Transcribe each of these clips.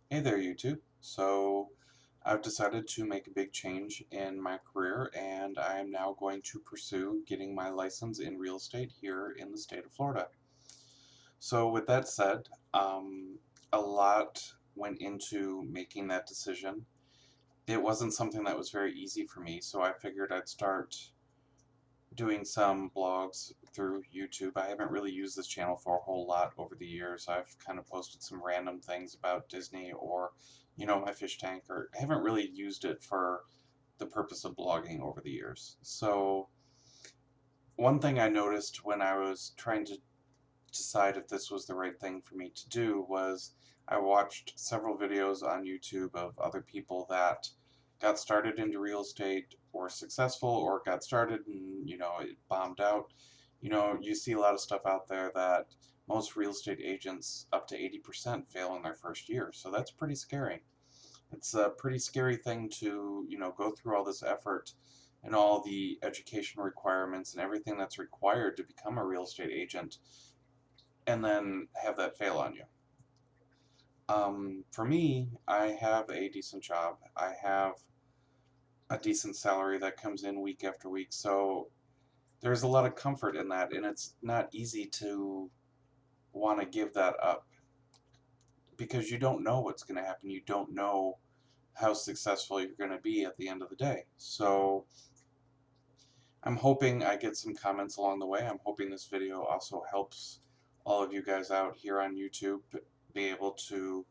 Hey there, YouTube. So, I've decided to make a big change in my career, and I am now going to pursue getting my license in real estate here in the state of Florida. So, with that said, a lot went into making that decision. It wasn't something that was very easy for me, so I figured I'd start doing some blogs through YouTube. I haven't really used this channel for a whole lot over the years. I've kind of posted some random things about Disney or, my fish tank, or I haven't really used it for the purpose of blogging over the years. So, one thing I noticed when I was trying to decide if this was the right thing for me to do was I watched several videos on YouTube of other people that got started into real estate or successful or got started and it bombed out. You see a lot of stuff out there that most real estate agents up to 80% fail in their first year. So that's pretty scary. It's a pretty scary thing to, go through all this effort and all the education requirements and everything that's required to become a real estate agent and then have that fail on you. For me, I have a decent job. I have a decent salary that comes in week after week, so there's a lot of comfort in that, and it's not easy to want to give that up because you don't know what's going to happen. You don't know how successful you're going to be at the end of the day. So I'm hoping I get some comments along the way. I'm hoping this video also helps all of you guys out here on YouTube be able to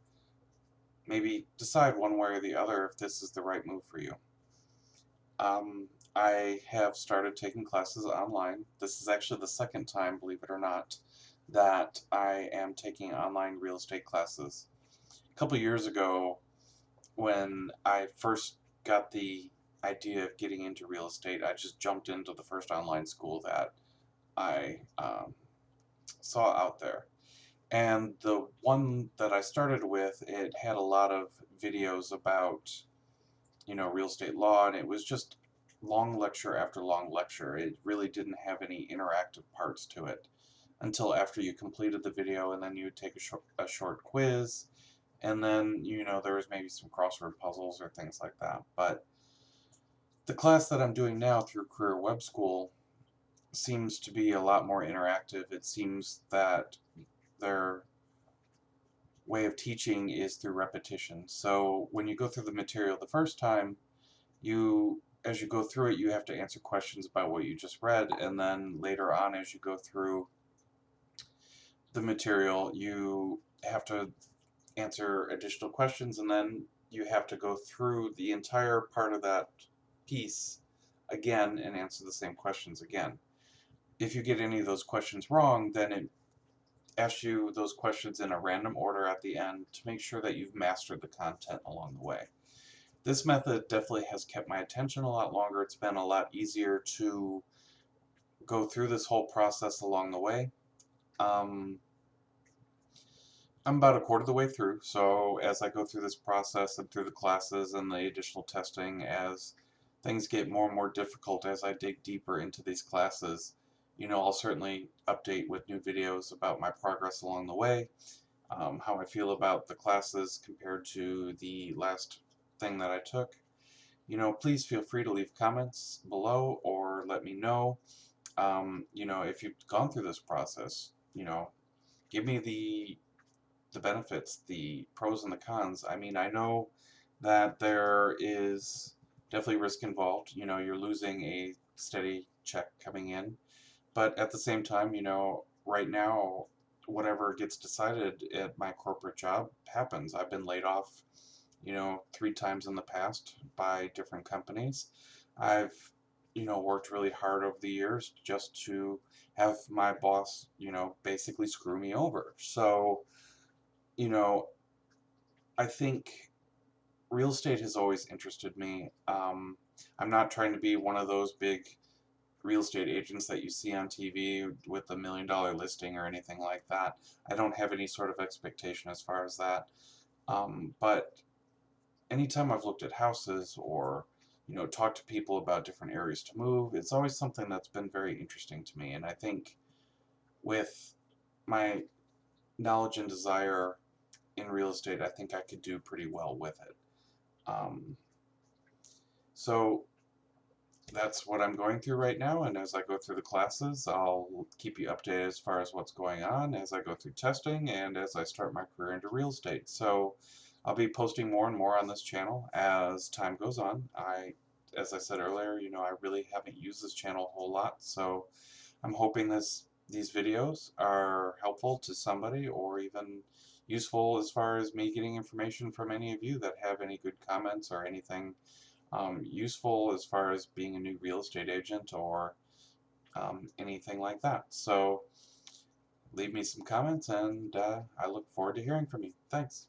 maybe decide one way or the other if this is the right move for you. I have started taking classes online. This is actually the second time, believe it or not, that I am taking online real estate classes. A couple years ago, when I first got the idea of getting into real estate, I just jumped into the first online school that I saw out there. And the one that I started with, it had a lot of videos about real estate law, and it was just long lecture after long lecture. It really didn't have any interactive parts to it until after you completed the video, and then you would take a short quiz, and then, there was maybe some crossword puzzles or things like that. But the class that I'm doing now through Career Web School seems to be a lot more interactive. It seems that their way of teaching is through repetition. So when you go through the material the first time, as you go through it, you have to answer questions about what you just read, and then later on, as you go through the material, you have to answer additional questions, and then you have to go through the entire part of that piece again and answer the same questions again. If you get any of those questions wrong, then it asks you those questions in a random order at the end to make sure that you've mastered the content along the way. This method definitely has kept my attention a lot longer. It's been a lot easier to go through this whole process along the way. Um, I'm about a quarter of the way through, so as I go through this process and through the classes and the additional testing, as things get more and more difficult as I dig deeper into these classes, I'll certainly update with new videos about my progress along the way, how I feel about the classes compared to the last thing that I took. Please feel free to leave comments below or let me know, if you've gone through this process. Give me the benefits, the pros and the cons. I mean, I know that there is definitely risk involved. You're losing a steady check coming in, but at the same time, right now, whatever gets decided at my corporate job happens. I've been laid off, 3 times in the past by different companies. I've, worked really hard over the years just to have my boss, basically screw me over. So, you know, I think real estate has always interested me. I'm not trying to be one of those big real estate agents that you see on TV with a $1 million listing or anything like that. I don't have any sort of expectation as far as that. But anytime I've looked at houses or, talked to people about different areas to move, it's always something that's been very interesting to me. And I think with my knowledge and desire in real estate, I think I could do pretty well with it. So that's what I'm going through right now, and as I go through the classes, I'll keep you updated as far as what's going on as I go through testing and as I start my career into real estate. So I'll be posting more and more on this channel as time goes on. As I said earlier, I really haven't used this channel a whole lot, so I'm hoping these videos are helpful to somebody, or even useful as far as me getting information from any of you that have any good comments or anything useful as far as being a new real estate agent, or anything like that. So leave me some comments, and I look forward to hearing from you. Thanks.